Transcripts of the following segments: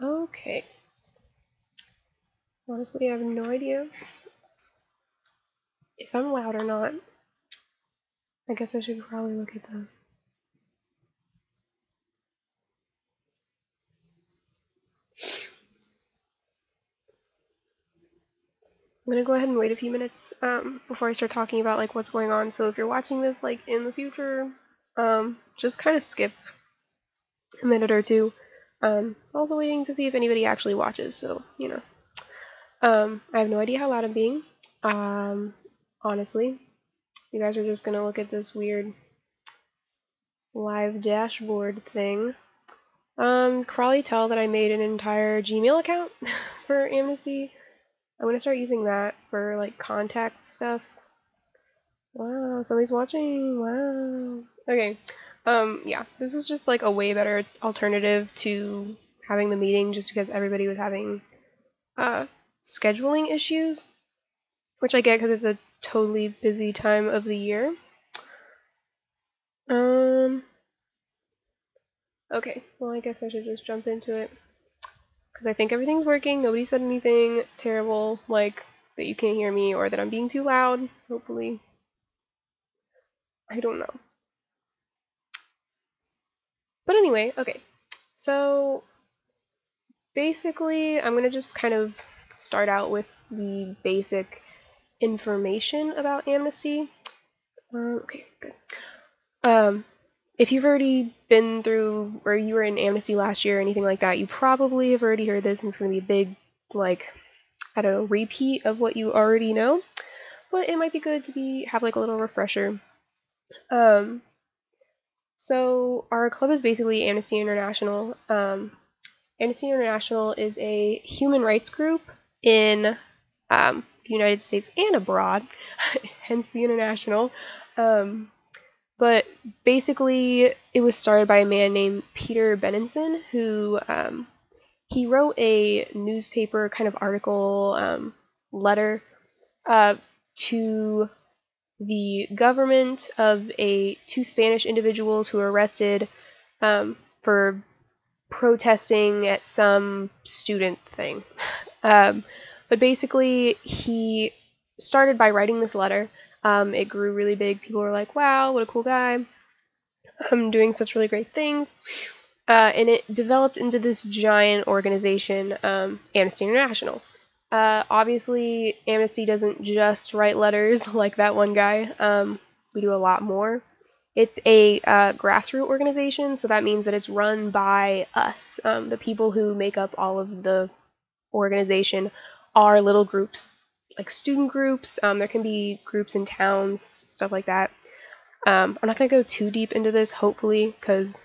Okay. Honestly, I have no idea if I'm loud or not. I guess I should probably look at them. I'm gonna go ahead and wait a few minutes before I start talking about like what's going on. So if you're watching this like in the future, just kind of skip a minute or two. Also waiting to see if anybody actually watches. So you know, I have no idea how loud I'm being. Honestly, you guys are just gonna look at this weird live dashboard thing. Probably tell that I made an entire Gmail account for Amnesty. I'm gonna start using that for like contact stuff. Wow, somebody's watching. Wow. Okay. Yeah, this is just like a way better alternative to having the meeting just because everybody was having uh scheduling issues, which I get because it's a totally busy time of the year. Okay, well, I guess I should just jump into it because I think everything's working. Nobody said anything terrible, like that you can't hear me or that I'm being too loud. Hopefully. I don't know. But anyway, okay. So basically, I'm gonna just kind of start out with the basic information about Amnesty. Okay, good. If you've already been through, or you were in Amnesty last year or anything like that, you probably have already heard this, and it's gonna be a big, like, I don't know, repeat of what you already know. But it might be good to have like a little refresher. Um, so our club is basically Amnesty International. Amnesty International is a human rights group in the United States and abroad, hence the international. But basically, it was started by a man named Peter Benenson, who he wrote a newspaper kind of article letter to the government of two Spanish individuals who were arrested for protesting at some student thing. But basically, he started by writing this letter. It grew really big. People were like, wow, what a cool guy. I'm doing such really great things. And it developed into this giant organization, Amnesty International. Obviously, Amnesty doesn't just write letters like that one guy. We do a lot more. It's a grassroots organization, so that means that it's run by us. The people who make up all of the organization are little groups, like student groups. There can be groups in towns, stuff like that. I'm not going to go too deep into this, hopefully, because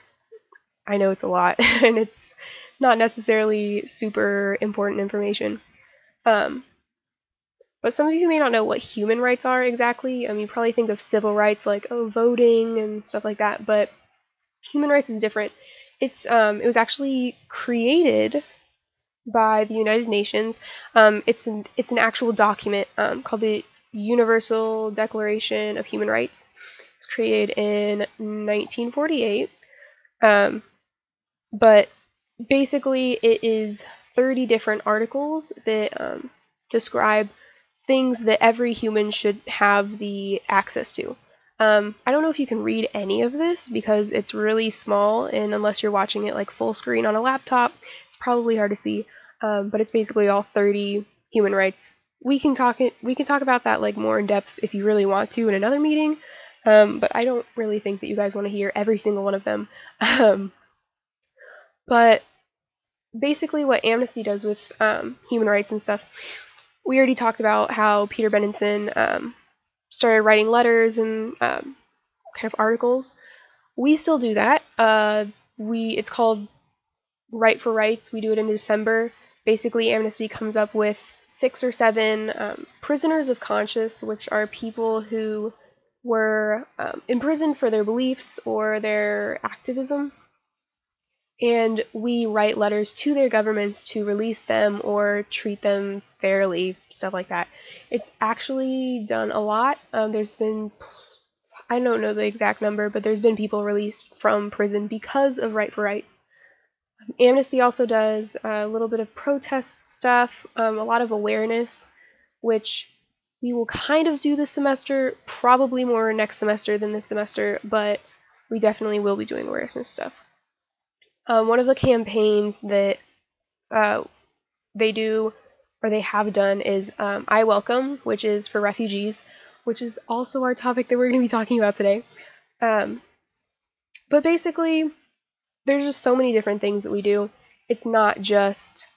I know it's a lot and it's not necessarily super important information. Um, but some of you may not know what human rights are exactly. You probably think of civil rights like, oh, voting and stuff like that, but human rights is different. It was actually created by the United Nations. It's an actual document called the Universal Declaration of Human Rights. It's created in 1948. But basically, it is 30 different articles that describe things that every human should have the access to. I don't know if you can read any of this because it's really small, and unless you're watching it like full screen on a laptop, it's probably hard to see. But it's basically all 30 human rights. We can talk about that like more in depth if you really want to in another meeting. But I don't really think that you guys want to hear every single one of them. But basically, what Amnesty does with human rights and stuff, we already talked about how Peter Benenson started writing letters and kind of articles. We still do that. It's called Right for Rights. We do it in December. Basically, Amnesty comes up with 6 or 7 prisoners of conscience, which are people who were imprisoned for their beliefs or their activism. And we write letters to their governments to release them or treat them fairly, stuff like that. It's actually done a lot. There's been, I don't know the exact number, but there's been people released from prison because of Right for Rights. Amnesty also does a little bit of protest stuff, a lot of awareness, which we will kind of do this semester, probably more next semester than this semester, but we definitely will be doing awareness stuff. One of the campaigns that they do or they have done is I Welcome, which is for refugees, which is also our topic that we're going to be talking about today. But basically, there's just so many different things that we do. It's not just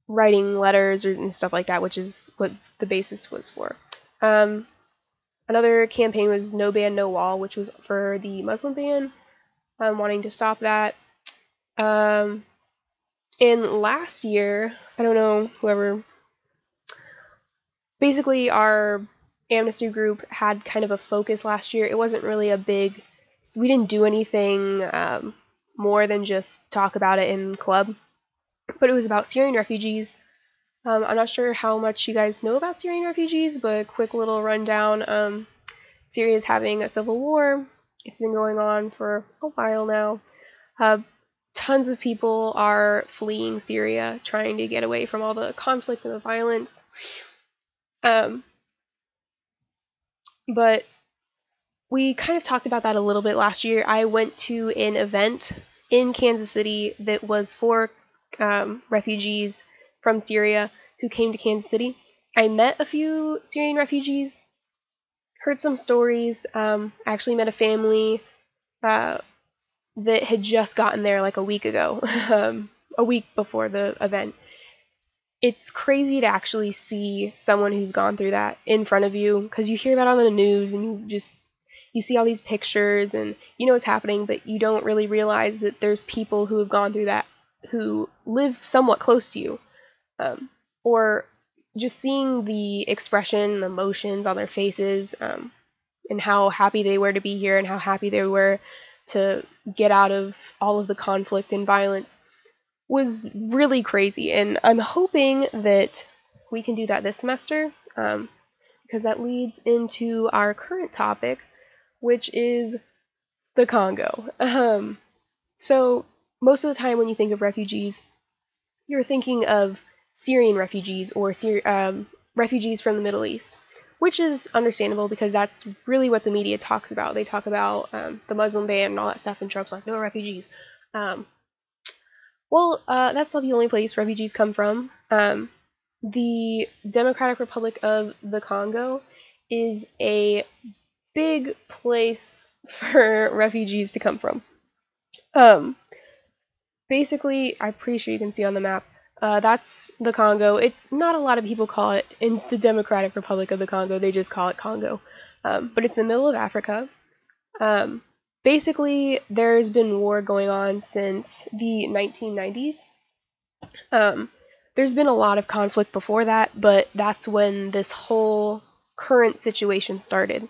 writing letters and stuff like that, which is what the basis was for. Another campaign was No Ban, No Wall, which was for the Muslim ban, wanting to stop that. And last year, I don't know, whoever, basically our Amnesty group had kind of a focus last year. It wasn't really a big, so we didn't do anything more than just talk about it in club, but it was about Syrian refugees. I'm not sure how much you guys know about Syrian refugees, but a quick little rundown. Syria is having a civil war. It's been going on for a while now. Tons of people are fleeing Syria, trying to get away from all the conflict and the violence. But we kind of talked about that a little bit last year. I went to an event in Kansas City that was for refugees from Syria who came to Kansas City. I met a few Syrian refugees, heard some stories. Actually met a family that had just gotten there like a week ago, a week before the event. It's crazy to actually see someone who's gone through that in front of you, because you hear about it on the news and you see all these pictures and you know what's happening, but you don't really realize that there's people who have gone through that who live somewhat close to you. Or just seeing the expression, the emotions on their faces, and how happy they were to be here and how happy they were to get out of all of the conflict and violence was really crazy. And I'm hoping that we can do that this semester, because that leads into our current topic, which is the Congo. So most of the time when you think of refugees, you're thinking of Syrian refugees or refugees from the Middle East, which is understandable because that's really what the media talks about. They talk about the Muslim ban and all that stuff, and Trump's like, no refugees. That's not the only place refugees come from. The Democratic Republic of the Congo is a big place for refugees to come from. Basically, I'm pretty sure you can see on the map, that's the Congo. It's not a lot of people call it in the Democratic Republic of the Congo, they just call it Congo. But it's in the middle of Africa. Basically, there's been war going on since the 1990s. There's been a lot of conflict before that, but that's when this whole current situation started.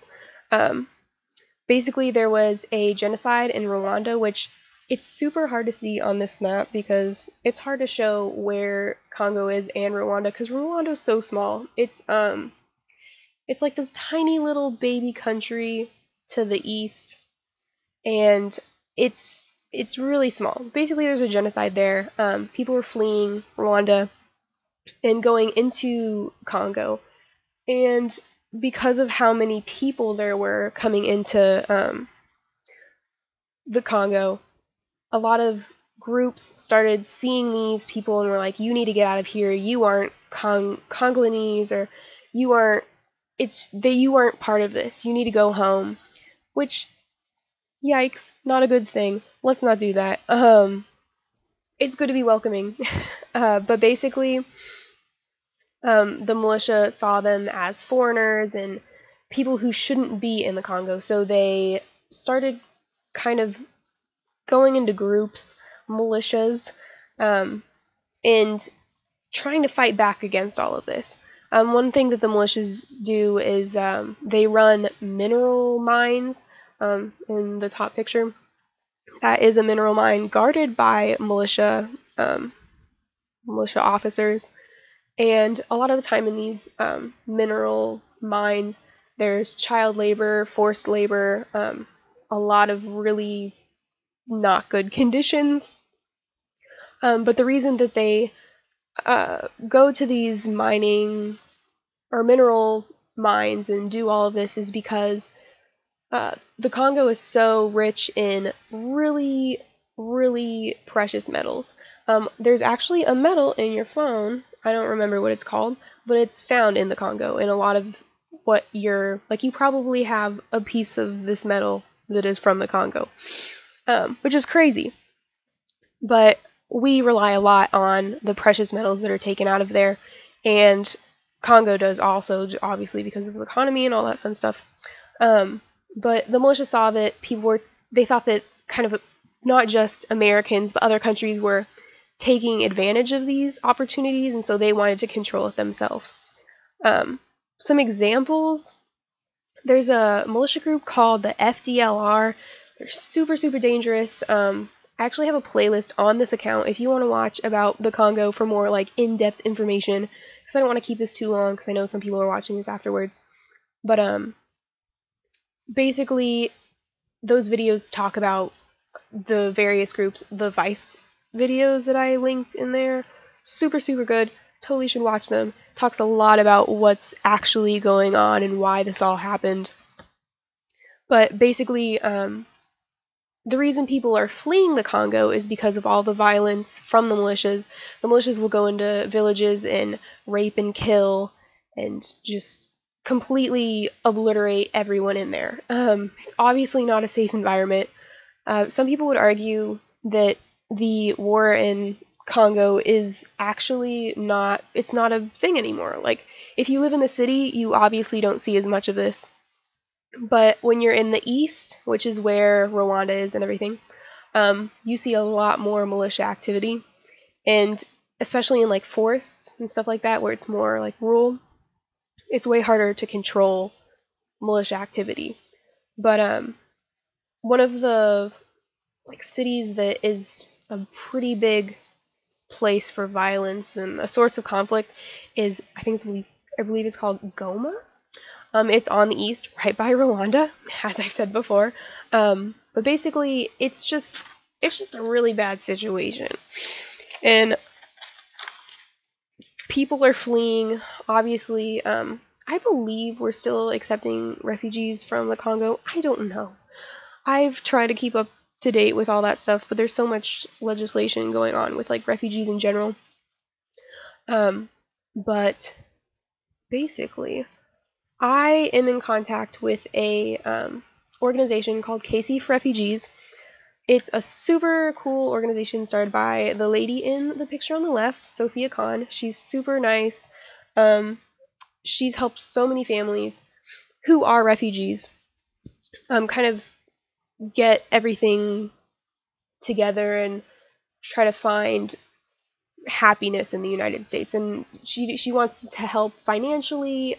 Basically, there was a genocide in Rwanda, which it's super hard to see on this map because it's hard to show where Congo is and Rwanda because Rwanda is so small. It's like this tiny little baby country to the east, and it's really small. Basically, there's a genocide there. People were fleeing Rwanda and going into Congo, and because of how many people there were coming into the Congo, a lot of groups started seeing these people and were like, you need to get out of here. You aren't Congolese, or you aren't part of this. You need to go home. Which, yikes, not a good thing. Let's not do that. It's good to be welcoming. But basically, the militia saw them as foreigners and people who shouldn't be in the Congo. So they started kind of going into groups, militias, and trying to fight back against all of this. One thing that the militias do is they run mineral mines. In the top picture, that is a mineral mine guarded by militia officers. And a lot of the time in these mineral mines, there's child labor, forced labor, a lot of really not good conditions. But the reason that they go to these mining or mineral mines and do all of this is because the Congo is so rich in really, really precious metals. There's actually a metal in your phone. I don't remember what it's called, but it's found in the Congo. And a lot of what you're like, you probably have a piece of this metal that is from the Congo, which is crazy. But we rely a lot on the precious metals that are taken out of there, and Congo does also, obviously, because of the economy and all that fun stuff. But the militia saw that they thought that kind of not just Americans, but other countries were taking advantage of these opportunities, and so they wanted to control it themselves. Some examples, there's a militia group called the FDLR. They're super, super dangerous. I actually have a playlist on this account if you want to watch about the Congo for more like in-depth information, because I don't want to keep this too long because I know some people are watching this afterwards. But basically, those videos talk about the various groups. The Vice videos that I linked in there, super, super good. Totally should watch them. Talks a lot about what's actually going on and why this all happened. But basically, the reason people are fleeing the Congo is because of all the violence from the militias. The militias will go into villages and rape and kill and just completely obliterate everyone in there. It's obviously not a safe environment. Some people would argue that the war in Congo is actually it's not a thing anymore. Like, if you live in the city, you obviously don't see as much of this. But when you're in the east, which is where Rwanda is and everything, you see a lot more militia activity. And especially in like forests and stuff like that, where it's more like rural, it's way harder to control militia activity. But one of the like cities that is a pretty big place for violence and a source of conflict is, I believe it's called Goma. It's on the east, right by Rwanda, as I've said before. But basically, it's just a really bad situation, and people are fleeing. Obviously, I believe we're still accepting refugees from the Congo. I don't know. I've tried to keep up to date with all that stuff, but there's so much legislation going on with like refugees in general. But basically, I am in contact with a organization called KC for Refugees. It's a super cool organization started by the lady in the picture on the left, Sophia Khan. She's super nice. She's helped so many families who are refugees kind of get everything together and try to find happiness in the United States. And she wants to help financially.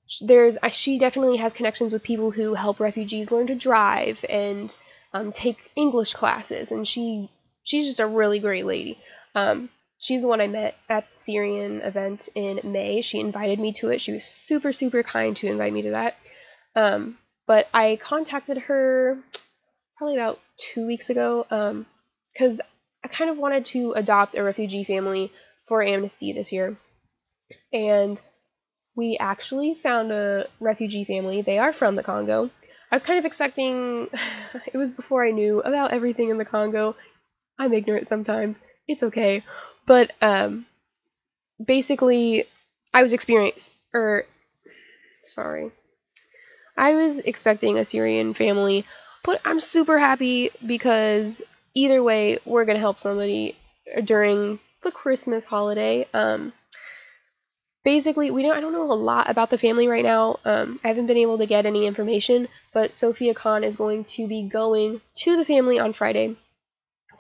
She definitely has connections with people who help refugees learn to drive and take English classes, and she's just a really great lady. She's the one I met at the Syrian event in May. She invited me to it. She was super, super kind to invite me to that. But I contacted her probably about 2 weeks ago because I kind of wanted to adopt a refugee family for Amnesty this year. And we actually found a refugee family. They are from the Congo. I was kind of expecting, it was before I knew about everything in the Congo. I'm ignorant sometimes. It's okay. But basically, I was expecting a Syrian family, but I'm super happy because either way, we're going to help somebody during the Christmas holiday. Basically, I don't know a lot about the family right now. I haven't been able to get any information, but Sophia Khan is going to be going to the family on Friday,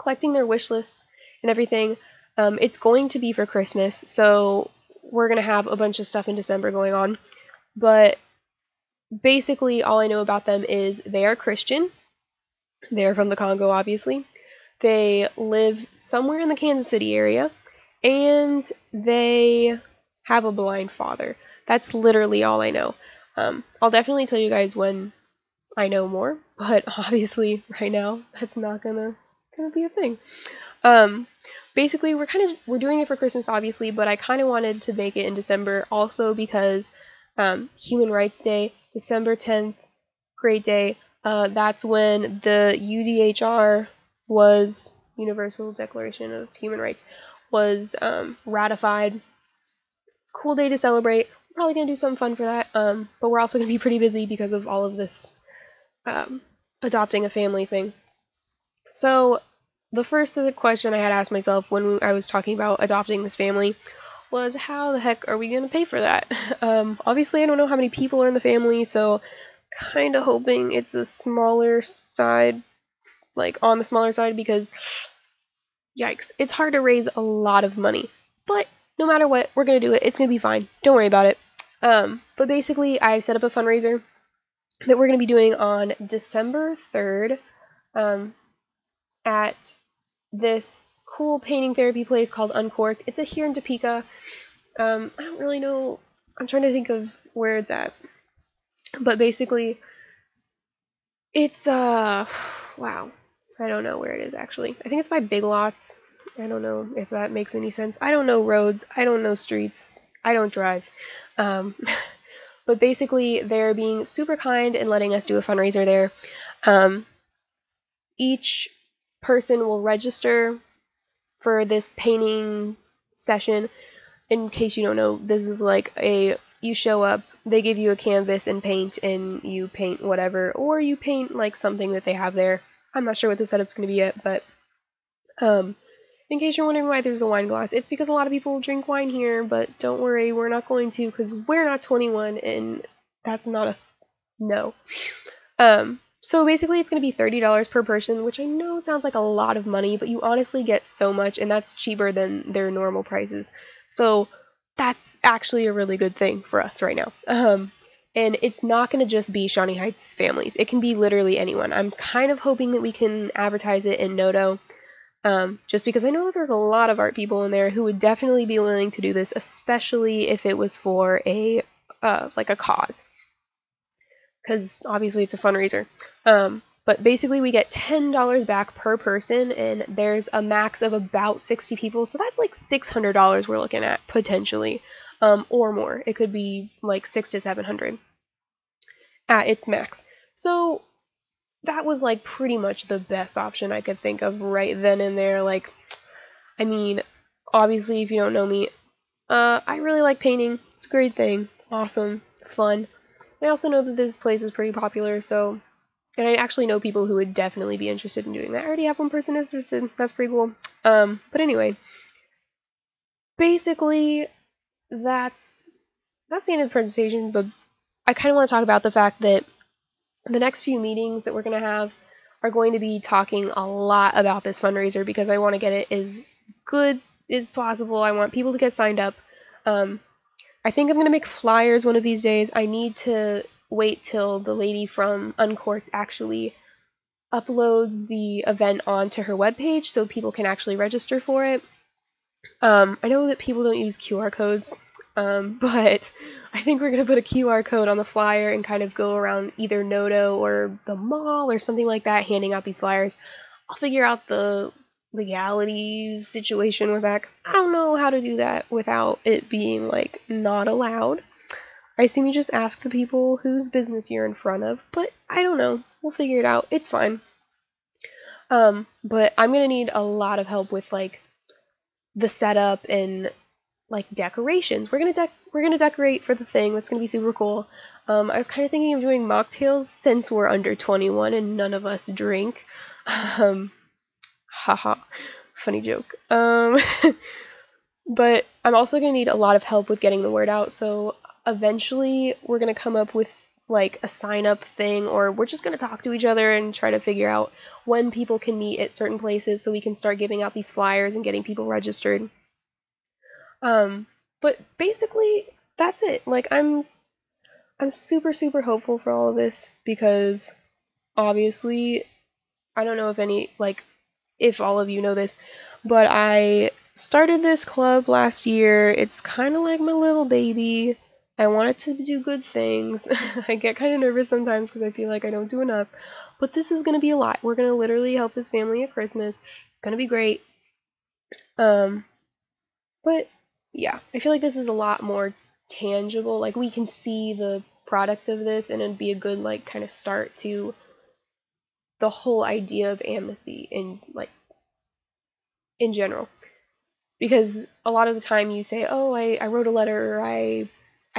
collecting their wish lists and everything. It's going to be for Christmas, so we're going to have a bunch of stuff in December going on. But basically, all I know about them is they are Christian. They're from the Congo, obviously. They live somewhere in the Kansas City area, and they have a blind father. That's literally all I know. I'll definitely tell you guys when I know more, but obviously right now that's not gonna be a thing. Um, Basically, we're doing it for Christmas, obviously, but I kind of wanted to make it in December also because Human Rights Day, December 10th, great day. That's when the UDHR was Universal Declaration of Human Rights was ratified. It's a cool day to celebrate. We're probably gonna do something fun for that. But we're also gonna be pretty busy because of all of this um, adopting a family thing. So the first question I had asked myself when I was talking about adopting this family was how the heck are we going to pay for that? Obviously, I don't know how many people are in the family, so kind of hoping it's a smaller side, like on the smaller side, because yikes, it's hard to raise a lot of money. But no matter what, we're going to do it. It's going to be fine. Don't worry about it. But basically, I've set up a fundraiser that we're going to be doing on December 3rd. At this cool painting therapy place called Uncorked. It's here in Topeka. I don't really know. I'm trying to think of where it's at. But basically, it's wow. I don't know where it is actually. I think it's by Big Lots. I don't know if that makes any sense. I don't know roads. I don't know streets. I don't drive. Um, but basically, they're being super kind and letting us do a fundraiser there. Each person will register for this painting session. In case you don't know, this is like you show up, they give you a canvas and paint, and you paint whatever, or you paint like something that they have there. I'm not sure what the setup's going to be yet, but in case you're wondering why there's a wine glass, it's because a lot of people drink wine here, but don't worry, we're not going to because we're not 21, and that's not a no. So basically it's going to be $30 per person, which I know sounds like a lot of money, but you honestly get so much, and that's cheaper than their normal prices. So that's actually a really good thing for us right now. And it's not going to just be Shawnee Heights families. It can be literally anyone. I'm kind of hoping that we can advertise it in Noto, just because I know that there's a lot of art people in there who would definitely be willing to do this, especially if it was for a cause. Because obviously it's a fundraiser. But basically we get $10 back per person, and there's a max of about 60 people, so that's like $600 we're looking at, potentially, or more. It could be like $600 to $700 at its max. So that was like pretty much the best option I could think of right then and there. Like, I mean, obviously if you don't know me, I really like painting. It's a great thing. Awesome. Fun. I also know that this place is pretty popular, so, and I actually know people who would definitely be interested in doing that. I already have one person interested. That's pretty cool. But anyway, basically, that's the end of the presentation, but I kind of want to talk about the fact that the next few meetings that we're going to have are going to be talking a lot about this fundraiser, because I want to get it as good as possible. I want people to get signed up. I think I'm going to make flyers one of these days. I need to wait till the lady from Uncorked actually uploads the event onto her webpage so people can actually register for it. I know that people don't use QR codes, but I think we're going to put a QR code on the flyer and kind of go around either Noto or the mall or something like that, handing out these flyers. I'll figure out the legality situation with that. I don't know how to do that without it being like not allowed. I assume you just ask the people whose business you're in front of, but I don't know. We'll figure it out. It's fine. But I'm gonna need a lot of help with like the setup and like decorations. We're gonna decorate for the thing. That's gonna be super cool. I was kind of thinking of doing mocktails since we're under 21 and none of us drink. Haha, funny joke. But I'm also going to need a lot of help with getting the word out, so eventually we're going to come up with like a sign up thing, or we're just going to talk to each other and try to figure out when people can meet at certain places so we can start giving out these flyers and getting people registered. But basically that's it. Like I'm super hopeful for all of this, because obviously I don't know if all of you know this, but I started this club last year. It's kind of like my little baby. I want it to do good things. I get kind of nervous sometimes because I feel like I don't do enough. But this is going to be a lot. We're going to literally help this family at Christmas. It's going to be great. But yeah, I feel like this is a lot more tangible. Like we can see the product of this, and it'd be a good like kind of start to the whole idea of amnesty in like in general. Because a lot of the time you say, oh, I wrote a letter, or I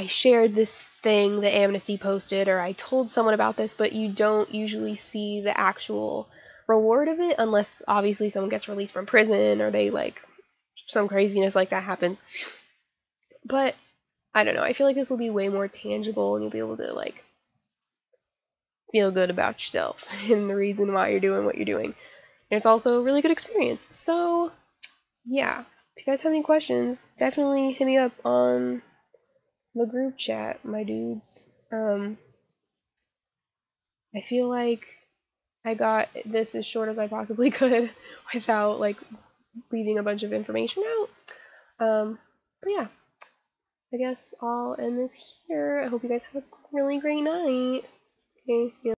shared this thing that Amnesty posted, or I told someone about this, but you don't usually see the actual reward of it unless obviously someone gets released from prison or they like some craziness like that happens. But I don't know, I feel like this will be way more tangible and you'll be able to like feel good about yourself and the reason why you're doing what you're doing. And it's also a really good experience. So yeah, if you guys have any questions, definitely hit me up on the group chat, my dudes. I feel like I got this as short as I possibly could without like leaving a bunch of information out. But yeah, I guess I'll end this here. I hope you guys have a really great night. Okay, yeah.